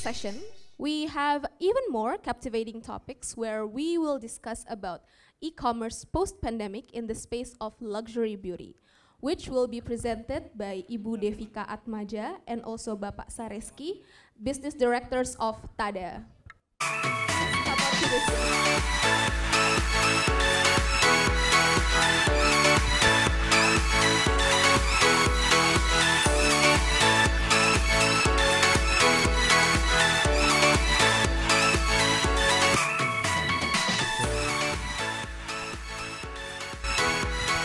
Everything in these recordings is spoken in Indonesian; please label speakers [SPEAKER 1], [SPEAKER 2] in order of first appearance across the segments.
[SPEAKER 1] session, we have even more captivating topics where we will discuss about e-commerce post-pandemic in the space of luxury beauty, which will be presented by Ibu Devika Atmaja and also Bapak Sareski, business directors of Tada. Come on to the stage.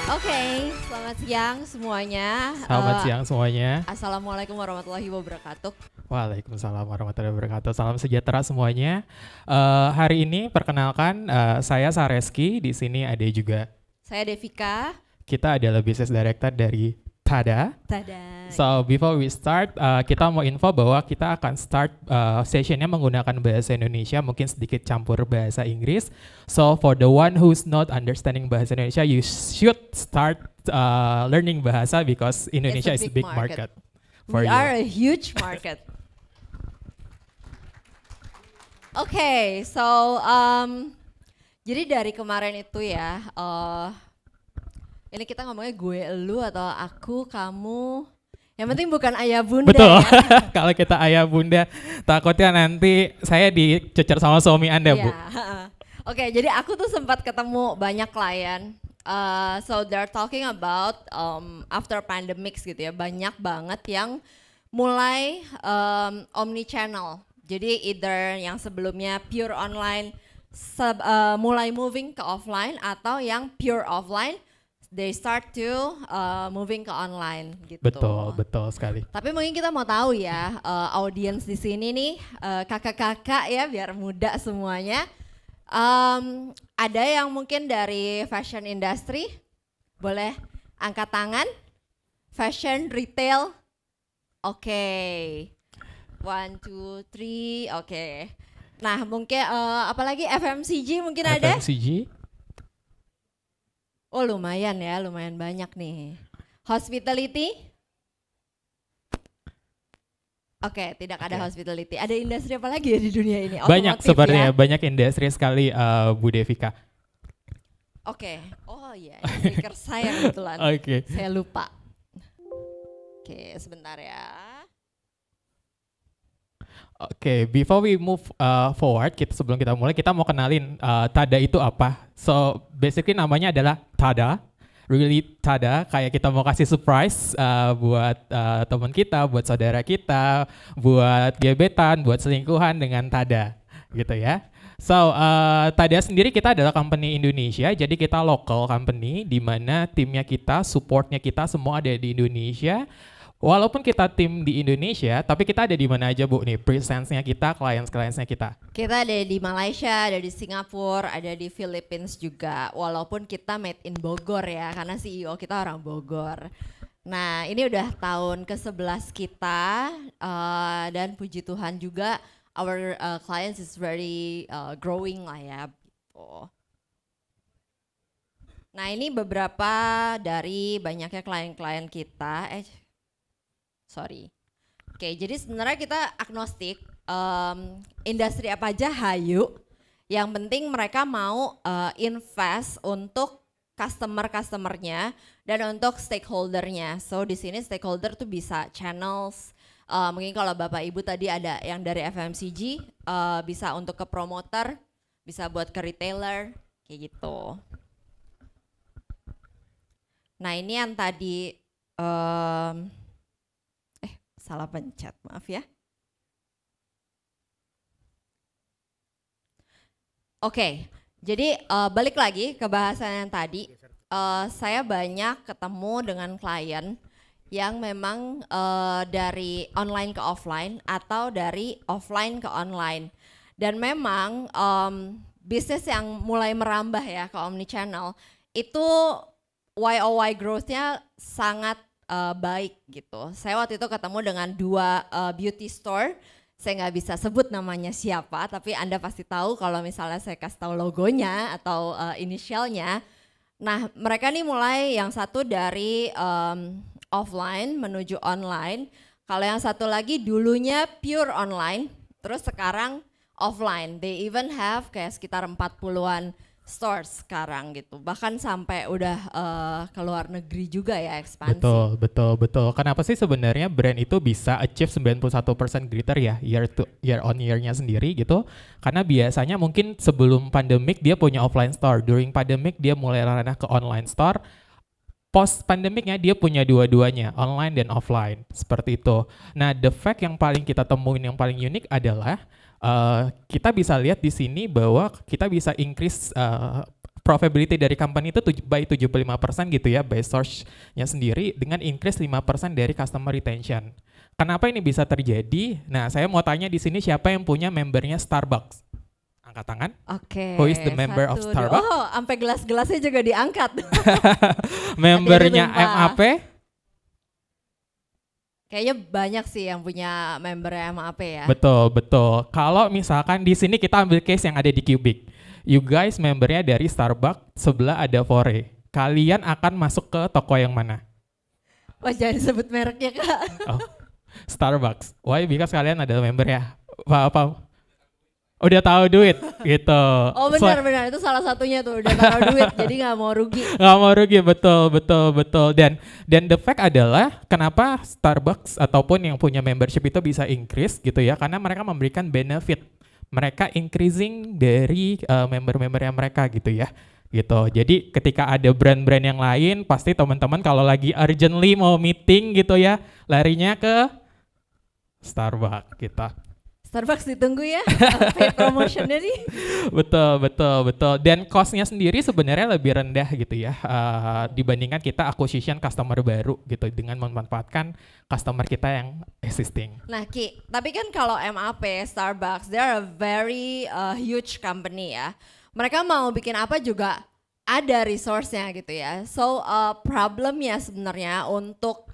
[SPEAKER 2] Oke, selamat siang semuanya.
[SPEAKER 3] Selamat siang semuanya.
[SPEAKER 2] Assalamualaikum warahmatullahi wabarakatuh.
[SPEAKER 3] Waalaikumsalam warahmatullahi wabarakatuh. Salam sejahtera semuanya. Hari ini perkenalkan saya Sareski. Di sini ada juga.
[SPEAKER 2] Saya Devika.
[SPEAKER 3] Kita adalah business director dari Tada.
[SPEAKER 2] Tada.
[SPEAKER 3] So before we start, kita mau info bahwa kita akan start sessionnya menggunakan bahasa Indonesia, mungkin sedikit campur bahasa Inggris. So for the one who's not understanding bahasa Indonesia, you should start learning bahasa because Indonesia is a big market for
[SPEAKER 2] We
[SPEAKER 3] you.
[SPEAKER 2] are a huge market. Oke, so jadi dari kemarin itu ya, ini kita ngomongnya gue, elu atau aku, kamu. Yang penting bukan ayah bunda.
[SPEAKER 3] Betul.
[SPEAKER 2] Ya.
[SPEAKER 3] Kalau kita ayah bunda, takutnya nanti saya dicecer sama suami Anda, Bu.
[SPEAKER 2] Oke, jadi aku tuh sempat ketemu banyak klien. So they're talking about after pandemics gitu ya. Banyak banget yang mulai omni channel. Jadi either yang sebelumnya pure online mulai moving ke offline, atau yang pure offline they start to moving ke online gitu.
[SPEAKER 3] Betul sekali.
[SPEAKER 2] Tapi mungkin kita mau tahu ya, audiens di sini nih, kakak-kakak ya, biar muda semuanya. Ada yang mungkin dari fashion industry, boleh angkat tangan. Fashion, retail, oke. 1, 2, 3, oke. Nah mungkin apalagi FMCG mungkin ada?
[SPEAKER 3] FMCG?
[SPEAKER 2] Oh lumayan ya, lumayan banyak nih. Hospitality? Oke, tidak ada hospitality. Ada industri apa lagi ya di dunia ini?
[SPEAKER 3] Banyak
[SPEAKER 2] Otomotif
[SPEAKER 3] sebenarnya,
[SPEAKER 2] ya?
[SPEAKER 3] banyak industri sekali Bu Devika.
[SPEAKER 2] Oke, oh iya, speaker saya kebetulan.
[SPEAKER 3] Oke.
[SPEAKER 2] Saya lupa. Oke, sebentar ya.
[SPEAKER 3] Oke, before we move forward, sebelum kita mulai, kita mau kenalin Tada itu apa. So, basically namanya adalah Tada. Really Tada, kayak kita mau kasih surprise buat teman kita, buat saudara kita, buat gebetan, buat selingkuhan dengan Tada, gitu ya. So, Tada sendiri kita adalah company Indonesia, jadi kita local company, di mana timnya kita, supportnya kita semua ada di Indonesia. Walaupun kita tim di Indonesia, tapi kita ada di mana aja Bu nih, presence-nya kita, clients-nya kita?
[SPEAKER 2] Kita ada di Malaysia, ada di Singapura, ada di Philippines juga. Walaupun kita made in Bogor ya, karena CEO kita orang Bogor. Nah ini udah tahun ke-11 kita, dan puji Tuhan juga our clients is very growing lah ya. Gitu. Nah ini beberapa dari banyaknya klien-klien kita. Sorry. Oke, jadi sebenarnya kita agnostik, industri apa aja hayu. Yang penting mereka mau invest untuk customer-customernya dan untuk stakeholdernya. So di sini stakeholder tuh bisa channels. Mungkin kalau Bapak Ibu tadi ada yang dari FMCG, bisa untuk ke promoter, bisa buat ke retailer, kayak gitu. Nah ini yang tadi. Salah pencet, maaf ya. Oke, jadi balik lagi ke bahasan yang tadi. Saya banyak ketemu dengan klien yang memang dari online ke offline atau dari offline ke online. Dan memang bisnis yang mulai merambah ya ke omnichannel itu YOY growth-nya sangat baik gitu. Saya waktu itu ketemu dengan 2 beauty store. Saya nggak bisa sebut namanya siapa, tapi Anda pasti tahu kalau misalnya saya kasih tahu logonya atau inisialnya. Nah mereka nih mulai yang satu dari offline menuju online. Kalau yang satu lagi dulunya pure online, Terus sekarang offline, they even have kayak sekitar 40-an stores sekarang gitu. Bahkan sampai udah ke luar negeri juga ya ekspansi.
[SPEAKER 3] Betul. Kenapa sih sebenarnya brand itu bisa achieve 91% greater ya year on year-nya sendiri gitu? Karena biasanya mungkin sebelum pandemic dia punya offline store, during pandemic dia mulai ranah ke online store. Post pandemiknya dia punya dua-duanya, online dan offline, seperti itu. Nah, the fact yang paling kita temuin yang paling unik adalah kita bisa lihat di sini bahwa kita bisa increase profitability dari company itu by 75% gitu ya, by source-nya sendiri dengan increase 5% dari customer retention. Kenapa ini bisa terjadi? Nah, saya mau tanya di sini siapa yang punya membernya Starbucks? Angkat tangan.
[SPEAKER 2] Oke.
[SPEAKER 3] Who is the member of Starbucks?
[SPEAKER 2] Oh, sampai gelas-gelasnya juga diangkat.
[SPEAKER 3] Membernya
[SPEAKER 2] Hati-hati,
[SPEAKER 3] MAP?
[SPEAKER 2] Kayaknya banyak sih yang punya member MAP ya.
[SPEAKER 3] Betul. Kalau misalkan di sini kita ambil case yang ada di Cubic. You guys membernya dari Starbucks, sebelah ada Fore. Kalian akan masuk ke toko yang mana?
[SPEAKER 2] Wah, jangan sebut mereknya, Kak.
[SPEAKER 3] Oh, Starbucks. Why? Because kalian ada membernya. Apa? Udah tahu duit gitu.
[SPEAKER 2] Oh benar, itu salah satunya tuh, udah taruh duit jadi nggak mau rugi.
[SPEAKER 3] Nggak mau rugi, betul. Dan the fact adalah kenapa Starbucks ataupun yang punya membership itu bisa increase gitu ya, karena mereka memberikan benefit. Mereka increasing dari member-membernya mereka gitu ya. Gitu. Jadi ketika ada brand-brand yang lain, pasti teman-teman kalau lagi urgently mau meeting gitu ya, larinya ke Starbucks gitu.
[SPEAKER 2] Starbucks ditunggu ya, paid promotionnya nih.
[SPEAKER 3] Betul. Dan cost-nya sendiri sebenarnya lebih rendah gitu ya dibandingkan kita acquisition customer baru gitu dengan memanfaatkan customer kita yang existing.
[SPEAKER 2] Nah Ki, tapi kan kalau MAP, Starbucks, they are a very huge company ya. Mereka mau bikin apa juga ada resource-nya gitu ya. So problemnya sebenarnya untuk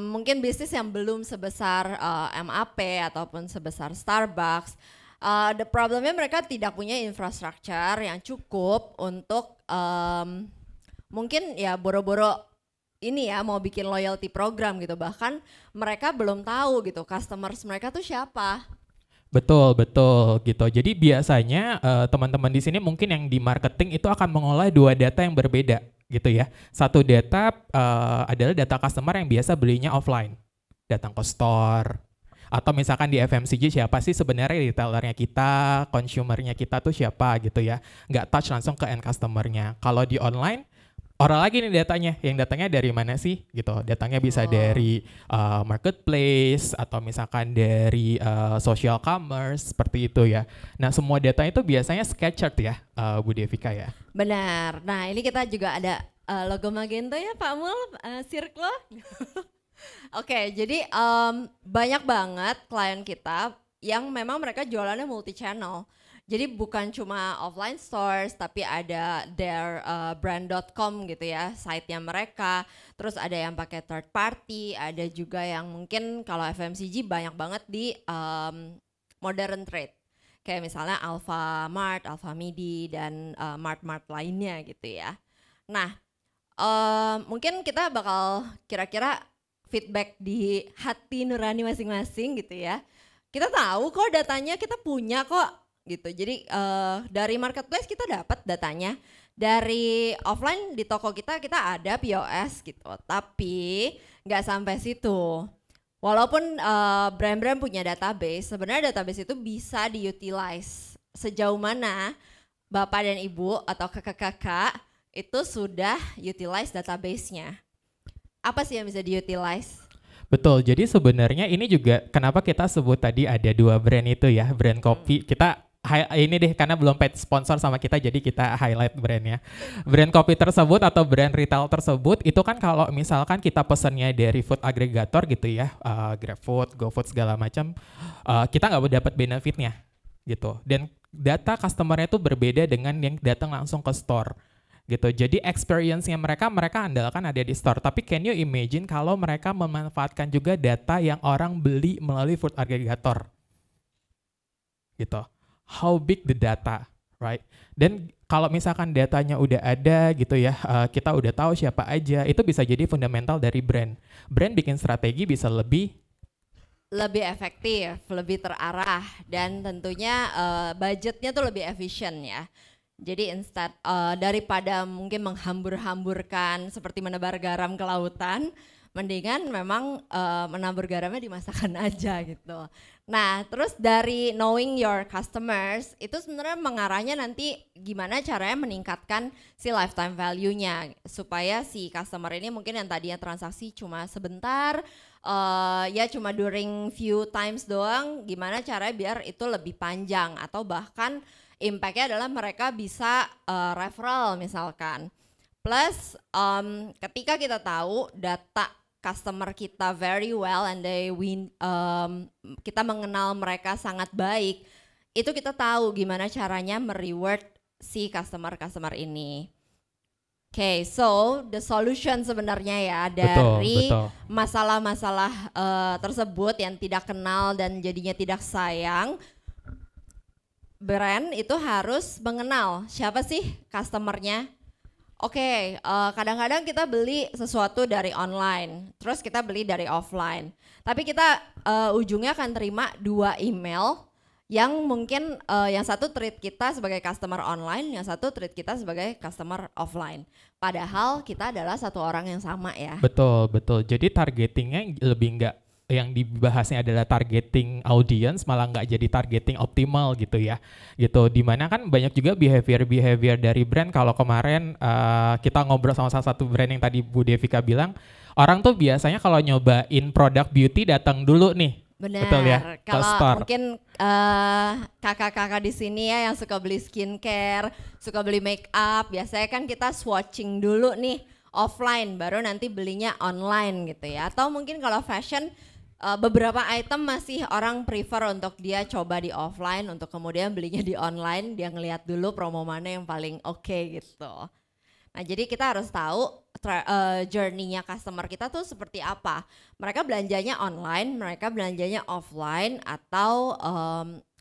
[SPEAKER 2] mungkin bisnis yang belum sebesar MAP ataupun sebesar Starbucks, the problemnya mereka tidak punya infrastructure yang cukup untuk mungkin ya boro-boro ini ya mau bikin loyalty program gitu. Bahkan mereka belum tahu gitu customers mereka tuh siapa.
[SPEAKER 3] Betul gitu. Jadi biasanya teman-teman di sini mungkin yang di marketing itu akan mengolah dua data yang berbeda gitu ya. Satu data adalah data customer yang biasa belinya offline, datang ke store. Atau misalkan di FMCG siapa sih sebenarnya retailernya kita, consumernya kita tuh siapa gitu ya. Nggak touch langsung ke end customernya. Kalau di online, orang lagi nih datanya, yang datanya dari mana sih gitu. Datanya bisa dari marketplace atau misalkan dari social commerce seperti itu ya. Nah semua data itu biasanya scattered ya Bu Devika ya.
[SPEAKER 2] Benar, nah ini kita juga ada logo Magento ya Pak Mul, Circle. Oke, jadi banyak banget klien kita yang memang mereka jualannya multi channel. Jadi bukan cuma offline stores, tapi ada their brand.com gitu ya, site-nya mereka. Terus ada yang pakai third party, ada juga yang mungkin kalau FMCG banyak banget di modern trade. Kayak misalnya Alfamart, Alfamidi, dan mart-mart lainnya gitu ya. Nah, mungkin kita bakal kira-kira feedback di hati nurani masing-masing gitu ya. Kita tahu kok datanya, kita punya kok gitu. Jadi dari marketplace kita dapat datanya, dari offline di toko kita ada POS gitu, tapi nggak sampai situ. Walaupun brand-brand punya database, sebenarnya database itu bisa diutilize sejauh mana bapak dan ibu atau kakak-kakak itu sudah utilize database-nya. Apa sih yang bisa diutilize?
[SPEAKER 3] Betul, jadi sebenarnya ini juga kenapa kita sebut tadi ada dua brand itu ya, brand kopi. Kita ini deh karena belum paid sponsor sama kita jadi kita highlight brandnya. Brand kopi tersebut atau brand retail tersebut itu kan kalau misalkan kita pesannya dari food aggregator gitu ya, GrabFood, GoFood segala macam, kita nggak dapat benefitnya gitu. Dan data customernya itu berbeda dengan yang datang langsung ke store gitu. Jadi experience-nya mereka andalkan ada di store. Tapi can you imagine kalau mereka memanfaatkan juga data yang orang beli melalui food aggregator gitu. How big the data, right? Dan kalau misalkan datanya udah ada gitu ya, kita udah tahu siapa aja, itu bisa jadi fundamental dari brand. Brand bikin strategi bisa lebih
[SPEAKER 2] lebih efektif, lebih terarah, dan tentunya budgetnya tuh lebih efisien ya. Jadi instead daripada mungkin menghambur-hamburkan seperti menebar garam ke lautan, mendingan memang menabur garamnya dimasakkan aja gitu. Nah, terus dari knowing your customers itu sebenarnya mengarahnya nanti gimana caranya meningkatkan si lifetime value-nya supaya si customer ini mungkin yang tadinya transaksi cuma sebentar, ya cuma during few times doang, gimana caranya biar itu lebih panjang atau bahkan impact-nya adalah mereka bisa referral misalkan. Plus ketika kita tahu data customer kita very well and kita mengenal mereka sangat baik, itu kita tahu gimana caranya mereward si customer ini. Okay, so the solution sebenarnya ya dari masalah-masalah tersebut yang tidak kenal dan jadinya tidak sayang, brand itu harus mengenal siapa sih customernya. Oke, kadang-kadang kita beli sesuatu dari online, terus kita beli dari offline. Tapi kita ujungnya akan terima 2 email yang mungkin yang satu treat kita sebagai customer online, yang satu treat kita sebagai customer offline. Padahal kita adalah satu orang yang sama ya.
[SPEAKER 3] Betul, betul. Jadi targetingnya lebih enggak, yang dibahasnya adalah targeting audience, malah nggak jadi targeting optimal gitu ya, gitu. Dimana kan banyak juga behavior dari brand. Kalau kemarin kita ngobrol sama salah satu brand yang tadi Bu Devika bilang, orang tuh biasanya kalau nyobain produk beauty datang dulu nih.
[SPEAKER 2] Benar.
[SPEAKER 3] Betul ya.
[SPEAKER 2] Kalau mungkin kakak-kakak di sini ya yang suka beli skincare, suka beli make up, biasanya kan kita swatching dulu nih offline, baru nanti belinya online gitu ya. Atau mungkin kalau fashion, beberapa item masih orang prefer untuk dia coba di offline untuk kemudian belinya di online, dia ngelihat dulu promo mana yang paling oke gitu. Nah, jadi kita harus tahu journey-nya customer kita tuh seperti apa. Mereka belanjanya online, mereka belanjanya offline, atau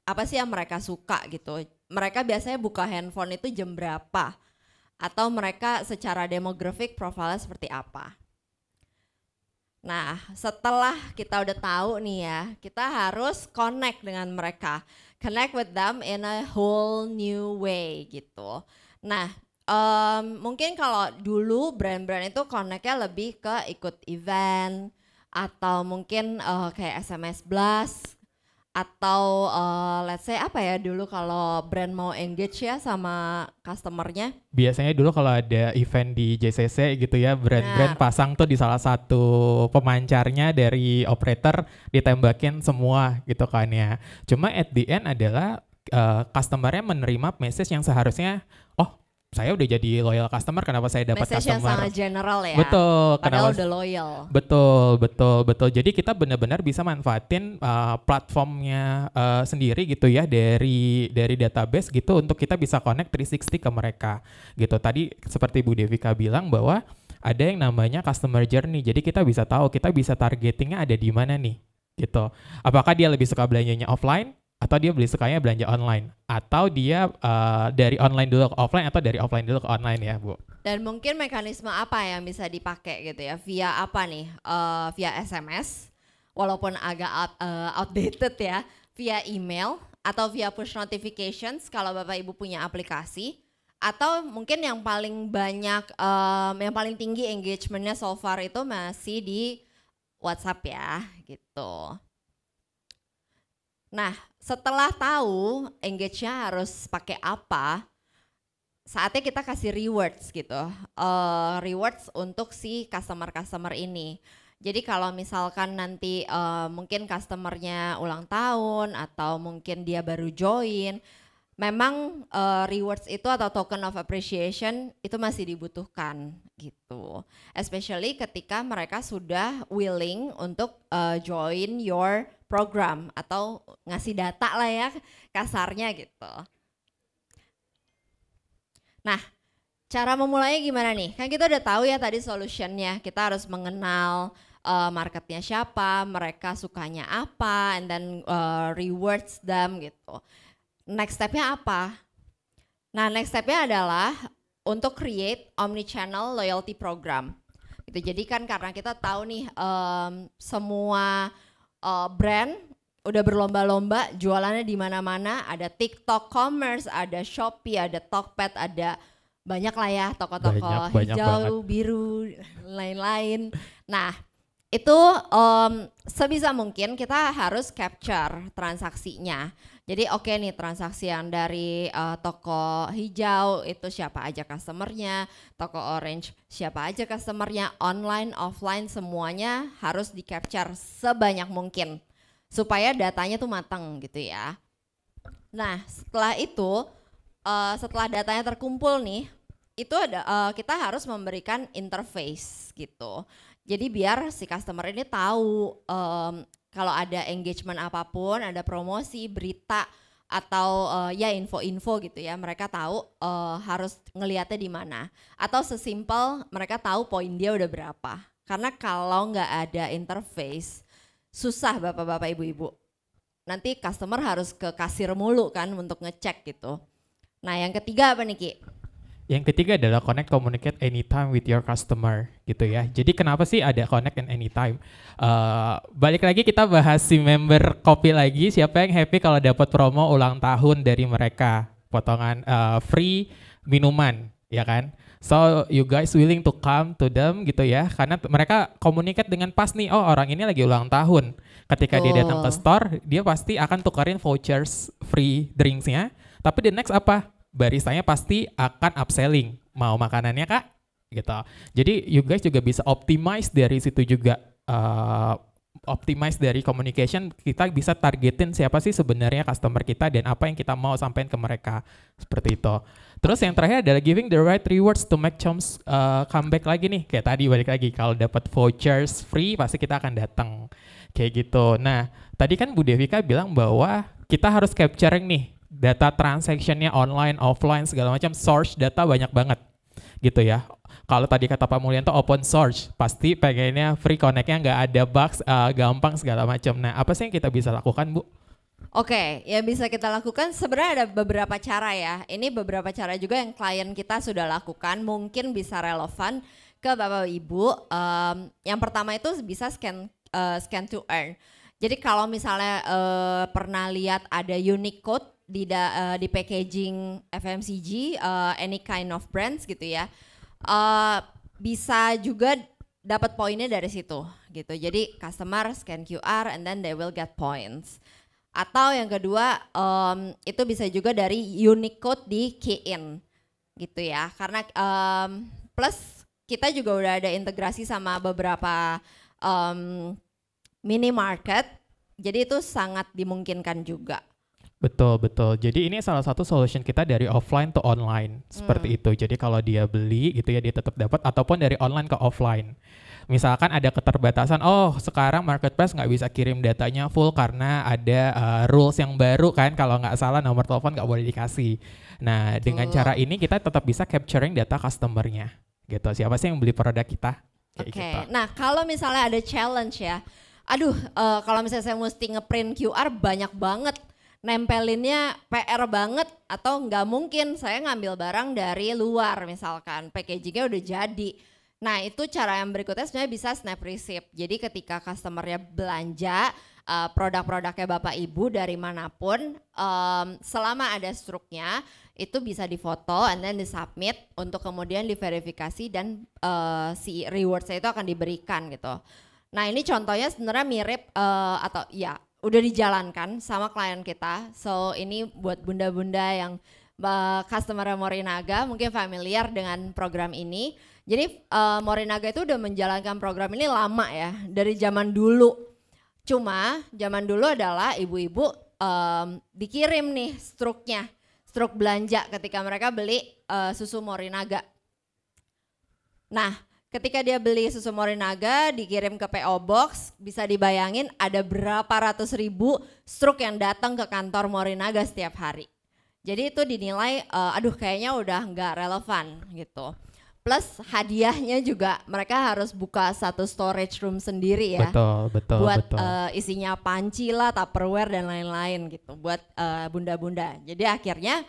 [SPEAKER 2] apa sih yang mereka suka gitu. Mereka biasanya buka handphone itu jam berapa, atau mereka secara demographic profilnya seperti apa. Nah, setelah kita udah tahu nih ya, kita harus connect dengan mereka. Connect with them in a whole new way gitu. Nah, mungkin kalau dulu brand-brand itu connect-nya lebih ke ikut event, atau mungkin kayak SMS blast, atau let's say apa ya dulu kalau brand mau engage ya sama customernya.
[SPEAKER 3] Biasanya dulu kalau ada event di JCC gitu ya, brand-brand pasang tuh di salah satu pemancarnya dari operator, ditembakin semua gitu kan ya. Cuma at the end adalah customernya menerima message yang seharusnya, oh saya udah jadi loyal customer, kenapa saya dapat
[SPEAKER 2] message
[SPEAKER 3] customer?
[SPEAKER 2] Message yang sangat general ya.
[SPEAKER 3] Betul.
[SPEAKER 2] Padahal udah loyal.
[SPEAKER 3] Betul. Jadi kita benar-benar bisa manfaatin platformnya sendiri gitu ya, dari database gitu, untuk kita bisa connect 360 ke mereka gitu. Tadi seperti Bu Devika bilang bahwa ada yang namanya customer journey. Jadi kita bisa tahu, kita bisa targetingnya ada di mana nih gitu. Apakah dia lebih suka belanjanya offline, atau dia sukanya belanja online, atau dia dari online dulu ke offline, atau dari offline dulu ke online ya Bu.
[SPEAKER 2] Dan mungkin mekanisme apa yang bisa dipakai gitu ya, via apa nih, via SMS, walaupun agak outdated ya, via email, atau via push notifications kalau Bapak Ibu punya aplikasi, atau mungkin yang paling banyak, yang paling tinggi engagementnya so far itu masih di WhatsApp ya gitu. Nah, setelah tahu engage-nya harus pakai apa, saatnya kita kasih rewards gitu, rewards untuk si customer ini. Jadi kalau misalkan nanti mungkin customernya ulang tahun atau mungkin dia baru join, memang rewards itu atau token of appreciation itu masih dibutuhkan gitu. Especially ketika mereka sudah willing untuk join your program atau ngasih data lah ya kasarnya gitu. Nah, cara memulainya gimana nih? Kan kita udah tahu ya tadi solutionnya, kita harus mengenal marketnya siapa, mereka sukanya apa, and then rewards them gitu. Next stepnya apa? Nah, next stepnya adalah untuk create omnichannel loyalty program. Gitu. Jadi kan karena kita tahu nih semua brand udah berlomba-lomba jualannya di mana-mana, ada TikTok Commerce, ada Shopee, ada Tokped, ada banyak lah ya toko-toko
[SPEAKER 3] Banyak
[SPEAKER 2] hijau, biru, lain-lain. Nah, itu sebisa mungkin kita harus capture transaksinya. Jadi oke nih transaksi yang dari toko hijau itu siapa aja customernya, toko orange siapa aja customernya, online, offline semuanya harus di capture sebanyak mungkin supaya datanya tuh matang gitu ya. Nah setelah itu, setelah datanya terkumpul nih, itu ada kita harus memberikan interface gitu. Jadi biar si customer ini tahu kalau ada engagement apapun, ada promosi, berita atau ya info-info gitu ya, mereka tahu harus ngelihatnya di mana. Atau sesimpel mereka tahu poin dia udah berapa. Karena kalau nggak ada interface, susah bapak-bapak ibu-ibu. Nanti customer harus ke kasir mulu kan untuk ngecek gitu. Nah yang ketiga apa nih Ki?
[SPEAKER 3] Yang ketiga adalah connect, communicate anytime with your customer gitu ya. Jadi kenapa sih ada connect and anytime? Balik lagi kita bahas si member kopi lagi. Siapa yang happy kalau dapat promo ulang tahun dari mereka? Potongan free minuman, ya kan? So you guys willing to come to them gitu ya. Karena mereka communicate dengan pas nih, oh orang ini lagi ulang tahun. Ketika dia datang ke store, dia pasti akan tukarin vouchers free drinksnya. Tapi the next apa? Baristanya pasti akan upselling, mau makanannya kak, gitu. Jadi you guys juga bisa optimize dari situ juga, optimize dari communication, kita bisa targetin siapa sih sebenarnya customer kita dan apa yang kita mau sampaikan ke mereka, seperti itu. Terus yang terakhir adalah giving the right rewards to make chums comeback lagi nih, kayak tadi balik lagi, kalau dapat vouchers free pasti kita akan datang, kayak gitu. Nah tadi kan Bu Devika bilang bahwa kita harus capturing nih, data transactionnya online, offline, segala macam, source data banyak banget gitu ya. Kalau tadi kata Pak Mulyanto open source, pasti pengennya free connect-nya nggak ada bugs, gampang segala macam. Nah apa sih yang kita bisa lakukan Bu?
[SPEAKER 2] Oke, yang bisa kita lakukan sebenarnya ada beberapa cara ya. Ini beberapa cara juga yang klien kita sudah lakukan, mungkin bisa relevan ke Bapak Ibu. Yang pertama itu bisa scan to earn. Jadi kalau misalnya pernah lihat ada unique code di packaging FMCG, any kind of brands gitu ya, bisa juga dapat poinnya dari situ gitu. Jadi customer scan QR and then they will get points. Atau yang kedua itu bisa juga dari unique code di key in gitu ya. Karena plus kita juga udah ada integrasi sama beberapa minimarket, jadi itu sangat dimungkinkan juga.
[SPEAKER 3] Betul, betul. Jadi ini salah satu solution kita dari offline to online, seperti itu. Jadi kalau dia beli gitu ya, dia tetap dapat, ataupun dari online ke offline. Misalkan ada keterbatasan, oh sekarang marketplace nggak bisa kirim datanya full karena ada rules yang baru kan, kalau nggak salah nomor telepon nggak boleh dikasih. Nah dengan cara ini kita tetap bisa capturing data customer-nya gitu. Siapa sih yang beli produk kita?
[SPEAKER 2] Oke, nah kalau misalnya ada challenge ya, aduh kalau misalnya saya mesti ngeprint QR banyak banget, nempelinnya PR banget, atau nggak mungkin saya ngambil barang dari luar misalkan, packagingnya udah jadi. Nah itu cara yang berikutnya sebenarnya bisa snap receipt. Jadi ketika customernya belanja produk-produknya Bapak Ibu dari manapun, selama ada struknya itu bisa difoto and then disubmit untuk kemudian diverifikasi dan si rewards-nya itu akan diberikan gitu. Nah ini contohnya sebenarnya mirip atau ya udah dijalankan sama klien kita. So ini buat bunda-bunda yang customer Morinaga mungkin familiar dengan program ini. Jadi Morinaga itu udah menjalankan program ini lama ya, dari zaman dulu. Cuma zaman dulu adalah ibu-ibu dikirim nih struknya, struk belanja ketika mereka beli susu Morinaga. Nah ketika dia beli susu Morinaga dikirim ke PO Box, bisa dibayangin ada berapa ratus ribu struk yang datang ke kantor Morinaga setiap hari. Jadi itu dinilai aduh kayaknya udah nggak relevan gitu. Plus hadiahnya juga mereka harus buka satu storage room sendiri ya.
[SPEAKER 3] Betul.
[SPEAKER 2] Buat isinya panci lah, Tupperware dan lain-lain gitu buat bunda-bunda. Jadi akhirnya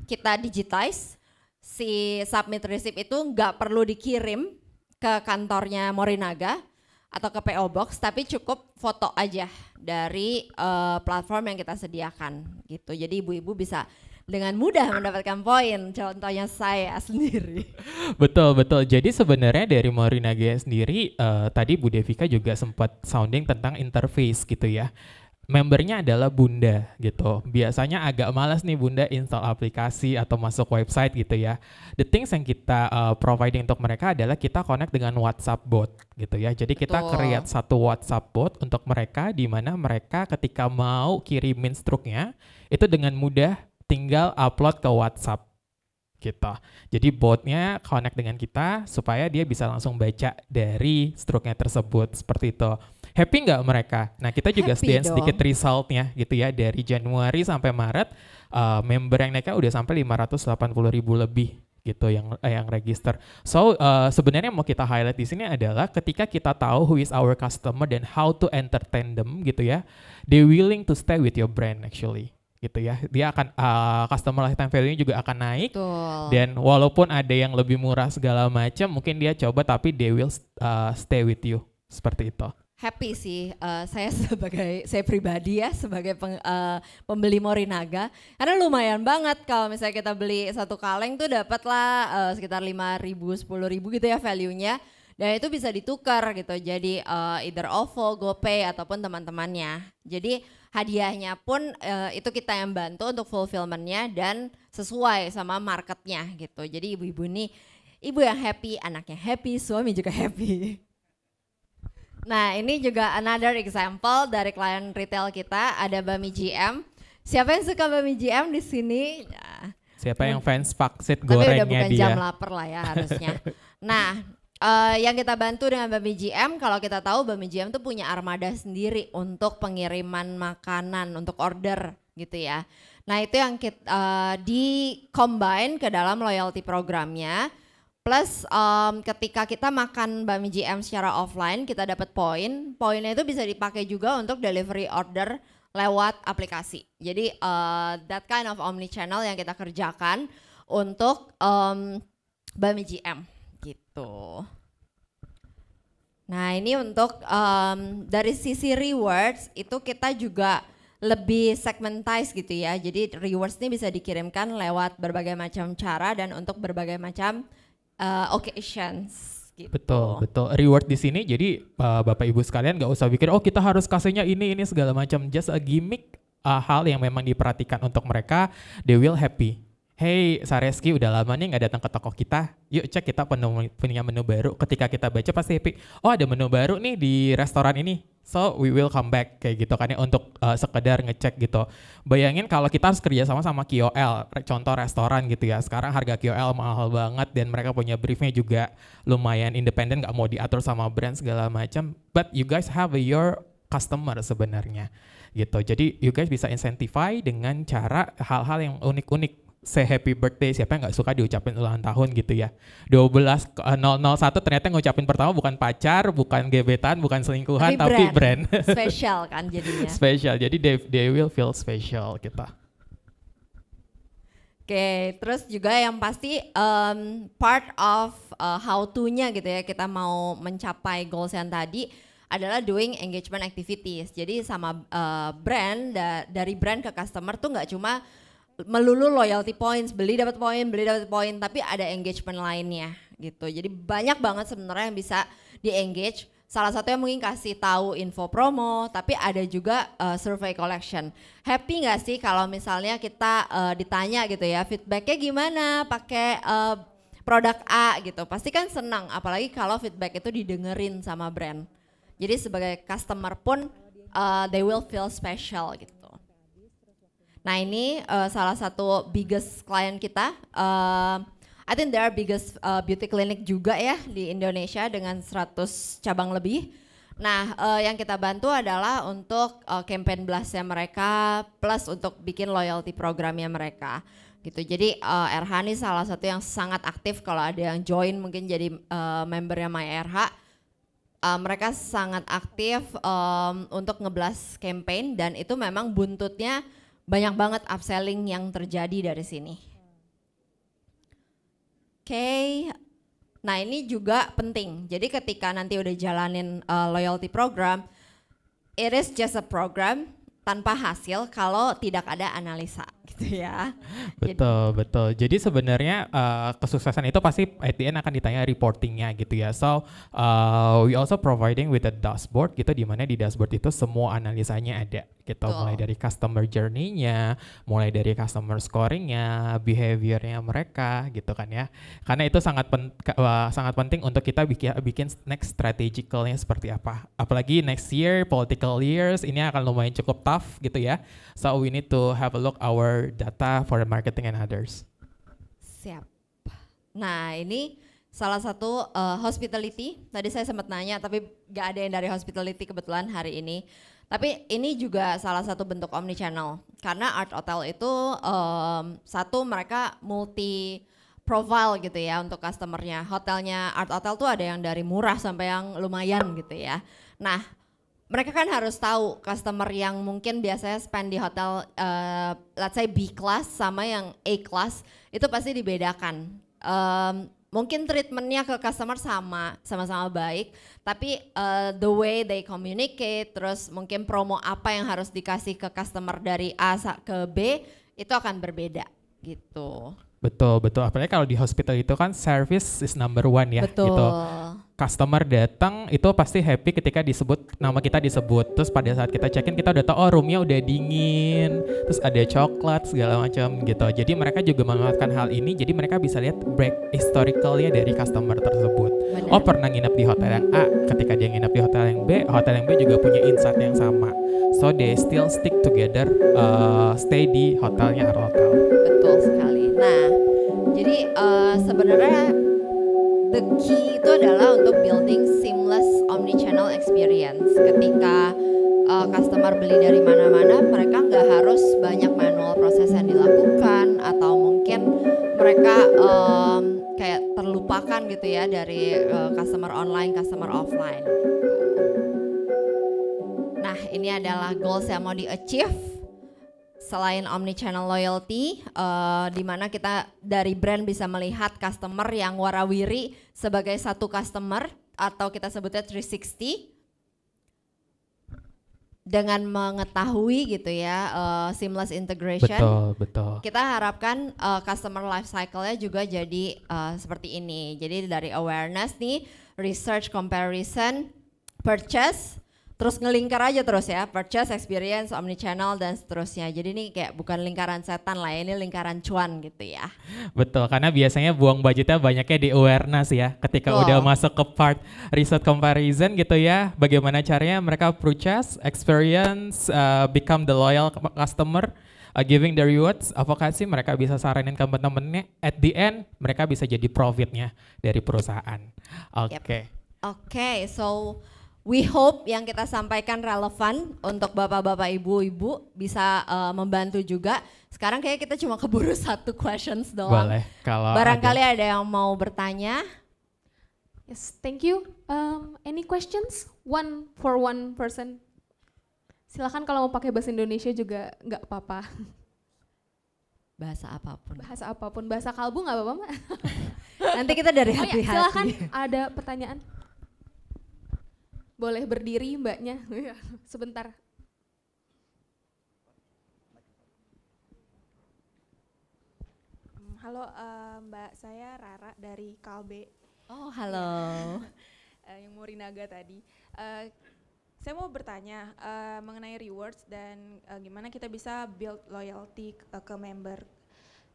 [SPEAKER 2] kita digitize, si submit receipt itu nggak perlu dikirim ke kantornya Morinaga, atau ke PO Box, tapi cukup foto aja dari platform yang kita sediakan gitu. Jadi ibu-ibu bisa dengan mudah mendapatkan poin. Contohnya saya sendiri.
[SPEAKER 3] Betul betul. Jadi sebenarnya dari Morinage sendiri tadi Bu Devika juga sempat sounding tentang interface gitu ya. Membernya adalah Bunda gitu. Biasanya agak malas nih Bunda install aplikasi atau masuk website gitu ya. The things yang kita providing untuk mereka adalah kita connect dengan WhatsApp bot gitu ya. Jadi kita create satu WhatsApp bot untuk mereka di mana mereka ketika mau kirimin struknya itu dengan mudah tinggal upload ke WhatsApp gitu. Jadi botnya connect dengan kita supaya dia bisa langsung baca dari struknya tersebut seperti itu. Happy nggak mereka? Nah kita juga sedikit resultnya gitu ya. Dari Januari sampai Maret member yang naiknya udah sampai 580.000 lebih gitu yang register. So sebenarnya mau kita highlight di sini adalah ketika kita tahu who is our customer dan how to entertain them gitu ya, they willing to stay with your brand actually gitu ya. Dia akan customer lifetime value-nya juga akan naik. Dan walaupun ada yang lebih murah segala macam, mungkin dia coba tapi they will stay with you seperti itu.
[SPEAKER 2] Happy sih saya pribadi ya sebagai pembeli Morinaga, karena lumayan banget kalau misalnya kita beli satu kaleng tuh dapatlah sekitar 5.000 10.000 gitu ya value-nya, dan itu bisa ditukar gitu jadi either OVO, GoPay ataupun teman-temannya. Jadi hadiahnya pun itu kita yang bantu untuk fulfillment-nya dan sesuai sama marketnya gitu. Jadi ibu-ibu nih, ibu yang happy, anaknya happy, suami juga happy. Nah ini juga another example dari klien retail kita, ada Bami GM. Siapa yang suka Bami GM di sini? Nah,
[SPEAKER 3] siapa yang fans pangsit gorengnya dia?
[SPEAKER 2] Tapi udah bukan jam lapar lah ya harusnya. Nah yang kita bantu dengan Bami GM, kalau kita tahu Bami GM tuh punya armada sendiri untuk pengiriman makanan, untuk order gitu ya. Nah itu yang kita di-combine ke dalam loyalty programnya. Plus ketika kita makan Bami GM secara offline, kita dapat poin. Poinnya itu bisa dipakai juga untuk delivery order lewat aplikasi. Jadi that kind of omni channel yang kita kerjakan untuk Bami GM gitu. Nah ini untuk dari sisi rewards itu kita juga lebih segmentize gitu ya. Jadi rewards ini bisa dikirimkan lewat berbagai macam cara dan untuk berbagai macam occasions gitu.
[SPEAKER 3] Betul. Reward di sini jadi Bapak Ibu sekalian nggak usah pikir oh kita harus kasihnya ini segala macam, just a gimmick, hal yang memang diperhatikan untuk mereka, they will happy. Hey Sareski udah lama nih nggak datang ke toko kita, yuk cek kita punya menu baru. Ketika kita baca pasti happy, oh ada menu baru nih di restoran ini, so we will come back kayak gitu kan ya, untuk sekedar ngecek gitu. Bayangin kalau kita harus kerja sama KOL, contoh restoran gitu ya, sekarang harga KOL mahal banget dan mereka punya briefnya juga lumayan independen, nggak mau diatur sama brand segala macam, but you guys have your customer sebenarnya gitu. Jadi you guys bisa incentify dengan cara hal-hal yang unik-unik. Say happy birthday, siapa yang gak suka diucapin ulang tahun gitu ya. 001 ternyata ngucapin pertama bukan pacar, bukan gebetan, bukan selingkuhan, tapi brand.
[SPEAKER 2] Special kan jadinya.
[SPEAKER 3] Special, jadi they will feel special kita.
[SPEAKER 2] Oke, terus juga yang pasti part of how to-nya gitu ya, kita mau mencapai goals yang tadi adalah doing engagement activities. Jadi sama brand, dari brand ke customer tuh gak cuma melulu loyalty points, beli dapat poin, tapi ada engagement lainnya gitu. Jadi banyak banget sebenarnya yang bisa di-engage. Salah satunya mungkin kasih tahu info promo, tapi ada juga survey collection. Happy nggak sih kalau misalnya kita ditanya gitu ya, feedbacknya gimana pakai produk A gitu. Pasti kan senang, apalagi kalau feedback itu didengerin sama brand. Jadi sebagai customer pun they will feel special gitu. Nah ini salah satu biggest client kita, I think they are biggest beauty clinic juga ya di Indonesia dengan 100 cabang lebih. Nah yang kita bantu adalah untuk campaign blastnya mereka plus untuk bikin loyalty programnya mereka gitu. Jadi RH ini salah satu yang sangat aktif, kalau ada yang join mungkin jadi membernya MyRH. Mereka sangat aktif untuk ngeblast campaign dan itu memang buntutnya banyak banget upselling yang terjadi dari sini. Oke, Nah ini juga penting. Jadi ketika nanti udah jalanin loyalty program, it is just a program tanpa hasil kalau tidak ada analisa gitu ya.
[SPEAKER 3] Betul. Jadi sebenarnya kesuksesan itu pasti at the end akan ditanya reportingnya gitu ya. So we also providing with a dashboard gitu, di mana di dashboard itu semua analisanya ada gitu. Mulai dari customer journey-nya, mulai dari customer scoring-nya, behavior-nya mereka gitu kan ya. Karena itu sangat penting untuk kita bikin next strategicalnya seperti apa. Apalagi next year, political years, ini akan lumayan cukup tough gitu ya. So we need to have a look our data for marketing and others.
[SPEAKER 2] Siap. Nah ini salah satu hospitality. Tadi saya sempat nanya tapi gak ada yang dari hospitality kebetulan hari ini. Tapi ini juga salah satu bentuk omnichannel. Karena Art Hotel itu satu mereka multi profile gitu ya untuk customernya. Hotelnya Art Hotel tuh ada yang dari murah sampai yang lumayan gitu ya. Nah mereka kan harus tahu customer yang mungkin biasanya spend di hotel let's say B class sama yang A class itu pasti dibedakan. Mungkin treatmentnya ke customer sama-sama baik, tapi the way they communicate, terus mungkin promo apa yang harus dikasih ke customer dari A ke B itu akan berbeda gitu.
[SPEAKER 3] Betul. Apalagi kalau di hospital itu kan service is number one ya.
[SPEAKER 2] Betul.
[SPEAKER 3] Gitu. Customer datang itu pasti happy ketika nama kita disebut. Terus pada saat kita check-in kita udah tahu roomnya udah dingin, terus ada coklat segala macam gitu. Jadi mereka juga memanfaatkan hal ini. Jadi mereka bisa lihat break historicalnya dari customer tersebut.
[SPEAKER 2] Benar.
[SPEAKER 3] Oh pernah nginep di hotel yang A, ketika dia nginep di hotel yang B juga punya insight yang sama. So they still stick together, stay di hotelnya Art Hotel.
[SPEAKER 2] Betul sekali. Nah, jadi sebenarnya the key itu adalah untuk building seamless omnichannel experience. Ketika customer beli dari mana-mana, mereka nggak harus banyak manual proses yang dilakukan atau mungkin mereka kayak terlupakan gitu ya dari customer online, customer offline. Nah, ini adalah goals yang mau di-achieve. Selain omnichannel loyalty, di mana kita dari brand bisa melihat customer yang warawiri sebagai satu customer atau kita sebutnya 360 dengan mengetahui gitu ya seamless integration.
[SPEAKER 3] Betul.
[SPEAKER 2] Kita harapkan customer life cycle-nya juga jadi seperti ini. Jadi dari awareness nih, research, comparison, purchase, terus ngelingkar aja terus ya, purchase, experience, omnichannel dan seterusnya. Jadi ini kayak bukan lingkaran setan lah, ini lingkaran cuan gitu ya.
[SPEAKER 3] Betul, karena biasanya buang budgetnya banyaknya di awareness ya. Ketika udah masuk ke part research comparison gitu ya, bagaimana caranya mereka purchase, experience, become the loyal customer, giving the rewards, advokasi mereka bisa saranin ke temen-temennya. At the end mereka bisa jadi profitnya dari perusahaan. Oke.
[SPEAKER 2] Oke, so we hope yang kita sampaikan relevan untuk bapak-bapak, ibu-ibu bisa membantu juga. Sekarang kayak kita cuma keburu satu questions doang.
[SPEAKER 3] Boleh, kalau
[SPEAKER 2] barangkali ada yang mau bertanya.
[SPEAKER 1] Yes, thank you. Any questions? One for one person. Silakan kalau mau pakai bahasa Indonesia juga nggak apa-apa.
[SPEAKER 2] Bahasa apapun.
[SPEAKER 1] Bahasa apapun, bahasa kalbu nggak apa-apa Mbak?
[SPEAKER 2] Nanti kita dari
[SPEAKER 1] Oh ya,
[SPEAKER 2] hati-hati.
[SPEAKER 1] silakan ada pertanyaan. Boleh berdiri mbaknya, sebentar.
[SPEAKER 4] Halo Mbak, saya Rara dari Kalbe.
[SPEAKER 2] Oh halo.
[SPEAKER 4] Yang Morinaga tadi. Saya mau bertanya mengenai rewards dan gimana kita bisa build loyalty ke member.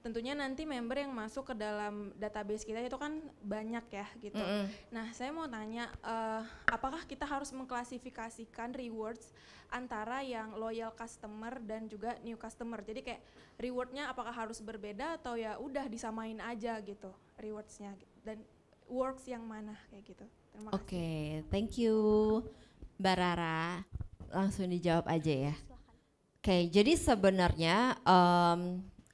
[SPEAKER 4] Tentunya nanti member yang masuk ke dalam database kita itu kan banyak ya gitu. Nah saya mau tanya, apakah kita harus mengklasifikasikan rewards antara yang loyal customer dan juga new customer? Jadi kayak rewardnya apakah harus berbeda atau ya udah disamain aja gitu rewardsnya dan works yang mana kayak gitu. Terima kasih.
[SPEAKER 2] Oke, thank you Mbak Rara. Langsung dijawab aja ya. Oke, jadi sebenarnya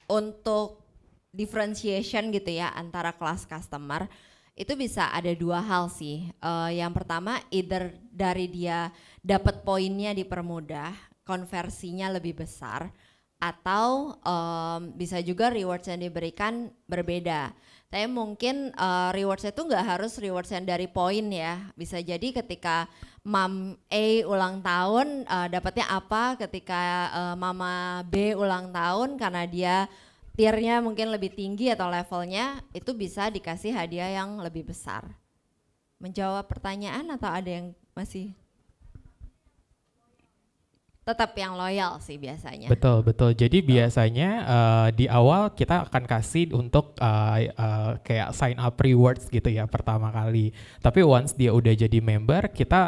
[SPEAKER 2] untuk differentiation gitu ya antara kelas customer itu bisa ada dua hal sih. Yang pertama either dari dia dapat poinnya dipermudah, konversinya lebih besar, atau bisa juga rewards yang diberikan berbeda. Saya mungkin rewards itu nggak harus rewards yang dari poin ya. Bisa jadi ketika Mam A ulang tahun dapatnya apa, ketika Mama B ulang tahun karena dia tiernya mungkin lebih tinggi atau levelnya, itu bisa dikasih hadiah yang lebih besar. Menjawab pertanyaan atau ada yang masih? Tetap yang loyal sih biasanya.
[SPEAKER 3] Betul, betul. Jadi biasanya di awal kita akan kasih untuk kayak sign up rewards gitu ya pertama kali. Tapi once dia udah jadi member, kita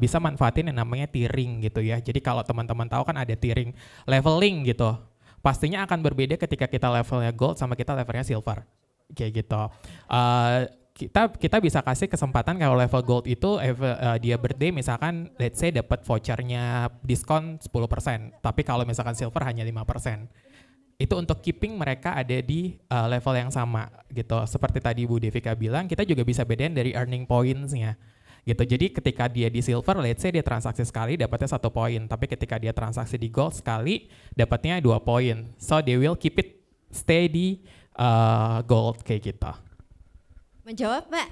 [SPEAKER 3] bisa manfaatin yang namanya tiering gitu ya. Jadi kalau teman-teman tahu kan ada tiering leveling gitu. Pastinya akan berbeda ketika kita levelnya gold sama kita levelnya silver. Kayak gitu. Kita bisa kasih kesempatan kalau level gold itu dia birthday misalkan let's say dapat vouchernya diskon 10%, tapi kalau misalkan silver hanya 5%. Itu untuk keeping mereka ada di level yang sama gitu. Seperti tadi Bu Devika bilang, kita juga bisa bedain dari earning points-nya gitu. Jadi ketika dia di silver, let's say dia transaksi sekali dapatnya 1 poin, tapi ketika dia transaksi di gold sekali dapatnya 2 poin. So they will keep it stay di gold kayak gitu.
[SPEAKER 2] Menjawab Mbak?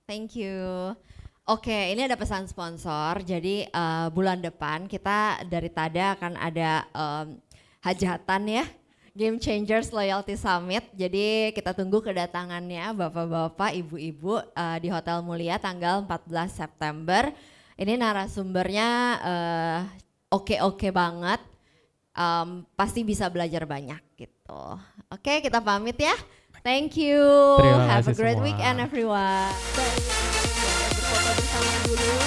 [SPEAKER 2] Thank you. Oke, ini ada pesan sponsor. Jadi bulan depan kita dari TADA akan ada hajatan ya, Game Changers Loyalty Summit. Jadi kita tunggu kedatangannya bapak-bapak, ibu-ibu di Hotel Mulia tanggal 14 September. Ini narasumbernya oke banget. Pasti bisa belajar banyak gitu. Oke, kita pamit ya. Thank you.
[SPEAKER 3] Terima
[SPEAKER 2] Have a
[SPEAKER 3] kasih
[SPEAKER 2] great
[SPEAKER 3] semua.
[SPEAKER 2] weekend everyone.
[SPEAKER 1] Baik, berfoto bersama dulu.